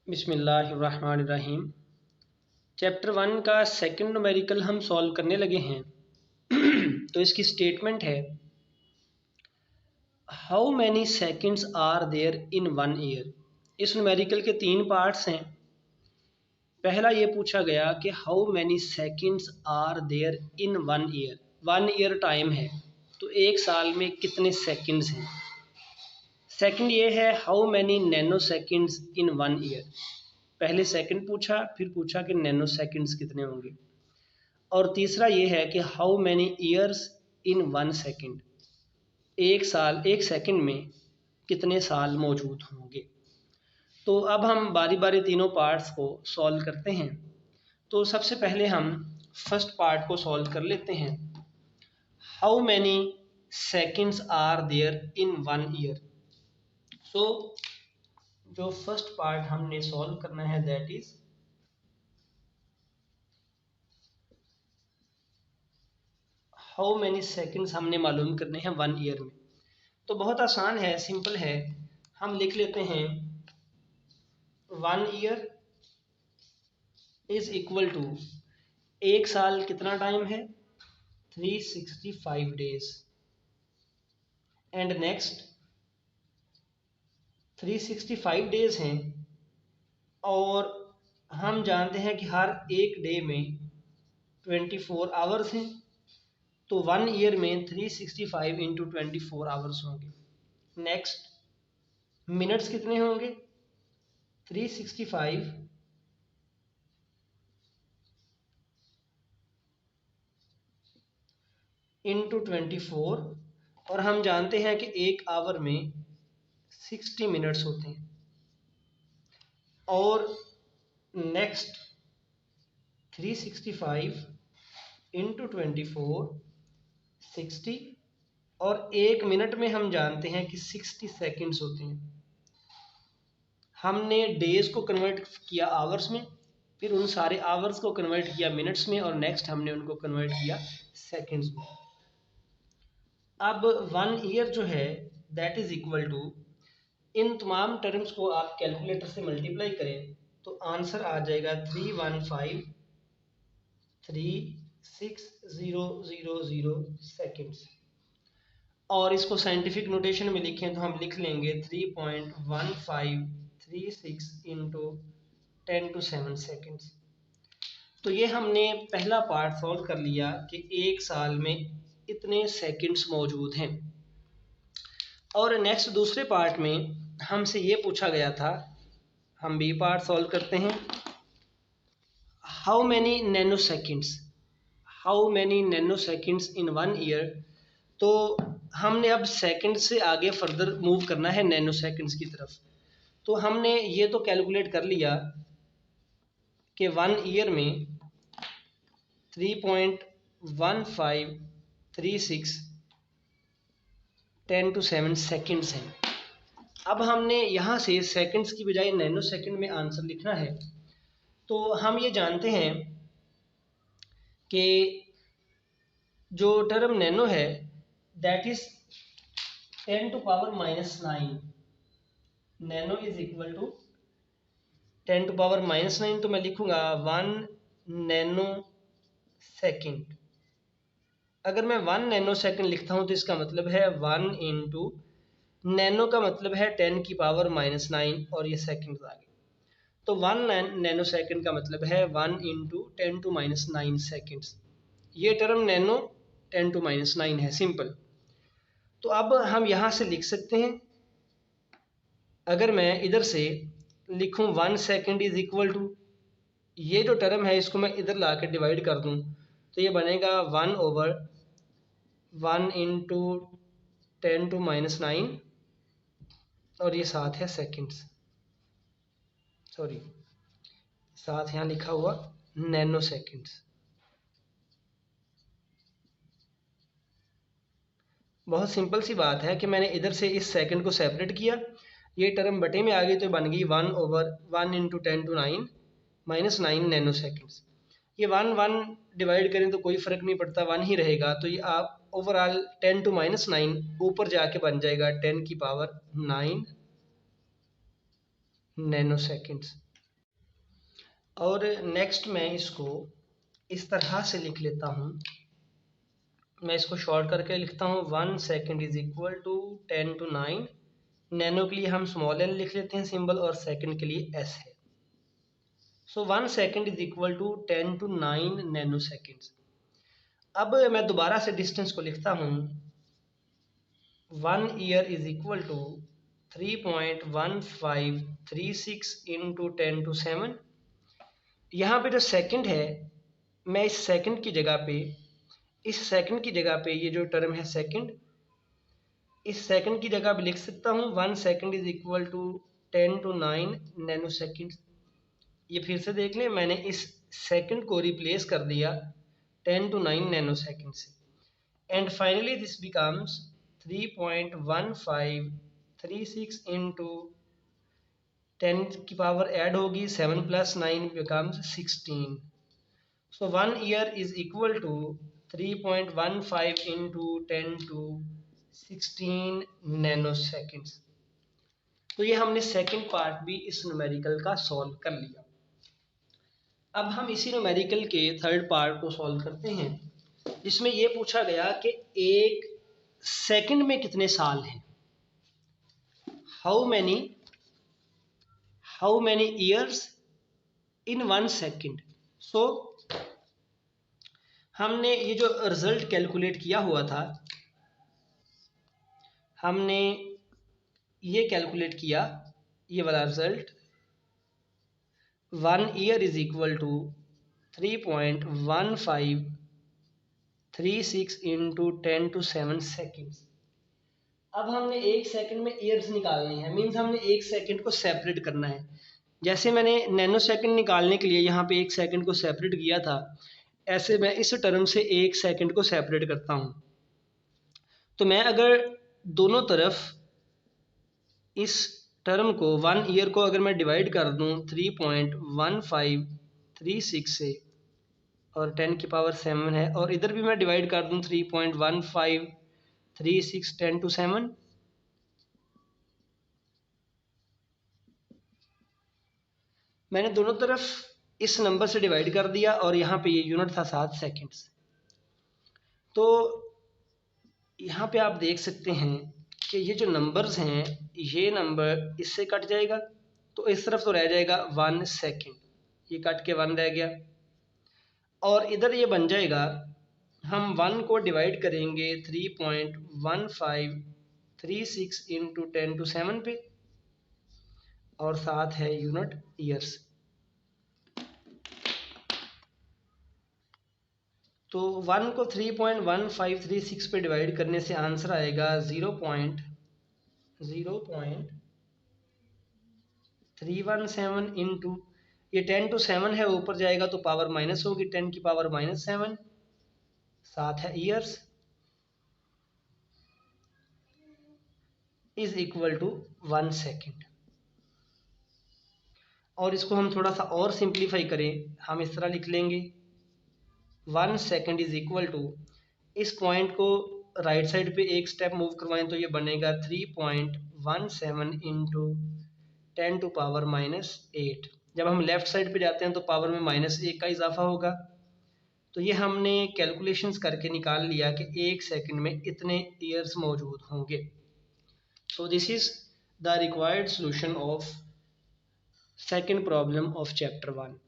बिस्मिल्लाहिर्रहमानिर्रहीम। चैप्टर 1 का second numerical हम सॉल्व करने लगे हैं। तो इसकी स्टेटमेंट है, how many seconds are there in 1 year. इस न्यूमेरिकल के 3 पार्ट्स हैं। पहला ये पूछा गया कि how many seconds are there in 1 year. 1 year time है, तो एक साल में कितने सेकंड्स हैं। सेकंड ये है, how many nano seconds in 1 year. पहले सेकंड पूछा, फिर पूछा कि नैनो सेकंड्स कितने होंगे। और तीसरा ये है कि how many years in 1 second. एक सेकंड में कितने साल मौजूद होंगे। तो अब हम बारी बारी तीनों पार्ट्स को सॉल्व करते हैं। तो सबसे पहले हम फर्स्ट पार्ट को सॉल्व कर लेते हैं। How many seconds are there in 1 year. So जो फर्स्ट पार्ट हमने सॉल्व करना है, that is how many seconds हमने मालूम करने हैं 1 ईयर में। तो बहुत आसान है, सिंपल है। हम लिख लेते हैं 1 ईयर इज इक्वल टू, एक साल कितना टाइम है, 365 डेज। एंड नेक्स्ट 365 डेज हैं और हम जानते हैं कि हर एक डे में 24 आवर्स हैं। तो 1 ईयर में 365 इंटू 24 आवर्स होंगे। नेक्स्ट मिनट्स कितने होंगे, 365 इंटू 24, और हम जानते हैं कि एक आवर में 60 मिनट्स होते हैं। और नेक्स्ट 365 इंटू 24 60, और एक मिनट में हम जानते हैं कि 60 सेकंड्स होते हैं। हमने डेज को कन्वर्ट किया आवर्स में, फिर उन सारे आवर्स को कन्वर्ट किया मिनट्स में, और नेक्स्ट हमने उनको कन्वर्ट किया सेकंड्स में। अब 1 ईयर जो है दैट इज इक्वल टू, इन तमाम टर्म्स को आप कैलकुलेटर से मल्टीप्लाई करें तो आंसर आ जाएगा 315,36000 सेकेंड्स। और इसको साइंटिफिक नोटेशन में लिखें तो हम लिख लेंगे 3.1536 इंटू 10⁷ सेकेंड्स। तो ये हमने पहला पार्ट सॉल्व कर लिया कि एक साल में इतने सेकंड्स मौजूद हैं। और नेक्स्ट दूसरे पार्ट में हमसे ये पूछा गया था, हम बी पार्ट सॉल्व करते हैं। How many nano seconds, how many nano seconds in 1 year. तो हमने अब सेकंड से आगे फर्दर मूव करना है नैनो सेकंड्स की तरफ। तो हमने ये तो कैलकुलेट कर लिया कि 1 ईयर में 3.1536 10⁷ सेकंड्स हैं। अब हमने यहाँ से सेकंड्स की बजाय नैनो सेकंड में आंसर लिखना है। तो हम ये जानते हैं कि जो टर्म नैनो है that is 10⁻⁹। Nano is equal to 10⁻⁹। तो मैं लिखूंगा 1 नैनो सेकंड। अगर मैं 1 नैनो सेकंड लिखता हूँ तो इसका मतलब है 1 इंटू, नैनो का मतलब है 10⁻⁹, और ये सेकंड आ गए। तो 1 नैनो सेकंड का मतलब है 1 इंटू 10⁻⁹ सेकंड्स। ये टर्म नैनो 10⁻⁹ है, सिंपल। तो अब हम यहाँ से लिख सकते हैं, अगर मैं इधर से लिखूँ 1 सेकंड इज इक्वल टू, ये जो टर्म है इसको मैं इधर ला के डिवाइड कर दूँ तो ये बनेगा 1/1 इंटू 10⁻⁹, और ये साथ है सेकंड्स, सॉरी साथ यहाँ लिखा हुआ नैनो सेकंड्स। बहुत सिंपल सी बात है कि मैंने इधर से इस सेकंड को सेपरेट किया, ये टर्म बटे में आ गई तो बन गई 1/1 इंटू 10⁻⁹ नैनो सेकंड्स। ये 1 डिवाइड करें तो कोई फ़र्क नहीं पड़ता, 1 ही रहेगा। तो ये आप ओवरऑल 10⁻⁹ ऊपर जाके बन जाएगा 10⁹ नैनो सेकंड्स। और नेक्स्ट मैं इसको इस तरह से लिख लेता हूँ, मैं इसको शॉर्ट करके लिखता हूँ 1 second is equal to 10 to 9। Nano के लिए हम स्मॉल एन लिख लेते हैं सिंबल, और सेकेंड के लिए एस है। So 1 second is equal to 10 to 9 nano seconds. अब मैं दोबारा से डिस्टेंस को लिखता हूँ, 1 year is equal to 3.1536 into 10 to 7। यहाँ पे जो सेकंड है, मैं इस सेकंड की जगह पे, इस सेकंड की जगह पे ये जो टर्म है सेकंड, इस सेकंड की जगह पे लिख सकता हूँ 1 second is equal to 10 to 9 nano second. ये फिर से देख लें, मैंने इस सेकंड को रिप्लेस कर दिया 10 to 9 नैनो सेकंड से, and finally this becomes 3.1536 into 10 की पावर ऐड होगी 7 + 9 becomes 16। So 1 year is equal to 3.15 into 10 to 16 nano seconds. तो ये हमने सेकंड पार्ट भी इस न्यूमेरिकल का सॉल्व कर लिया। अब हम इसी न्यूमेरिकल के थर्ड पार्ट को सॉल्व करते हैं, जिसमें ये पूछा गया कि एक सेकंड में कितने साल हैं। How many years in 1 second. So हमने ये जो रिजल्ट कैलकुलेट किया हुआ था, हमने ये कैलकुलेट किया, ये वाला result 1 year is equal to 3.1536 into 10 to 7 seconds. अब हमने एक सेकंड में ईयर्स निकालनी है, मीन्स हमने एक सेकंड को सेपरेट करना है। जैसे मैंने नैनो सेकंड निकालने के लिए यहाँ पे एक सेकंड को सेपरेट किया था, ऐसे मैं इस टर्म से एक सेकंड को सेपरेट करता हूँ। तो मैं अगर दोनों तरफ इस टर्म को 1 ईयर को अगर मैं डिवाइड कर दूँ 3.1536 से, और 10 की पावर 7 है, और इधर भी मैं डिवाइड कर दूँ 3.1536 10 to 7, मैंने दोनों तरफ इस नंबर से डिवाइड कर दिया, और यहाँ पे ये यूनिट था 7 सेकेंड्स। तो यहाँ पे आप देख सकते हैं कि ये जो नंबर्स हैं, ये नंबर इससे कट जाएगा, तो इस तरफ तो रह जाएगा 1 सेकेंड, ये कट के 1 रह गया, और इधर ये बन जाएगा, हम 1 को डिवाइड करेंगे 3.1536 इंटू 10 to 7 पे, और साथ है यूनिट ईयर्स। तो 1 को 3.1536 पे डिवाइड करने से आंसर आएगा 0.0317 इंटू, ये 10 to 7 है, ऊपर जाएगा तो पावर माइनस होगी, 10 की पावर -7, साथ है years, is equal to 1 second. और इसको हम थोड़ा सा और सिंप्लीफाई करें, हम इस तरह लिख लेंगे 1 सेकेंड इज इक्वल टू, इस पॉइंट को राइट साइड पे एक स्टेप मूव करवाएं तो ये बनेगा 3.17 इंटू 10 to पावर -8। जब हम लेफ्ट साइड पे जाते हैं तो पावर में -1 का इजाफा होगा। तो ये हमने कैलकुलेशंस करके निकाल लिया कि एक सेकंड में इतने ईयर्स मौजूद होंगे। So this is the required solution of second problem of chapter 1।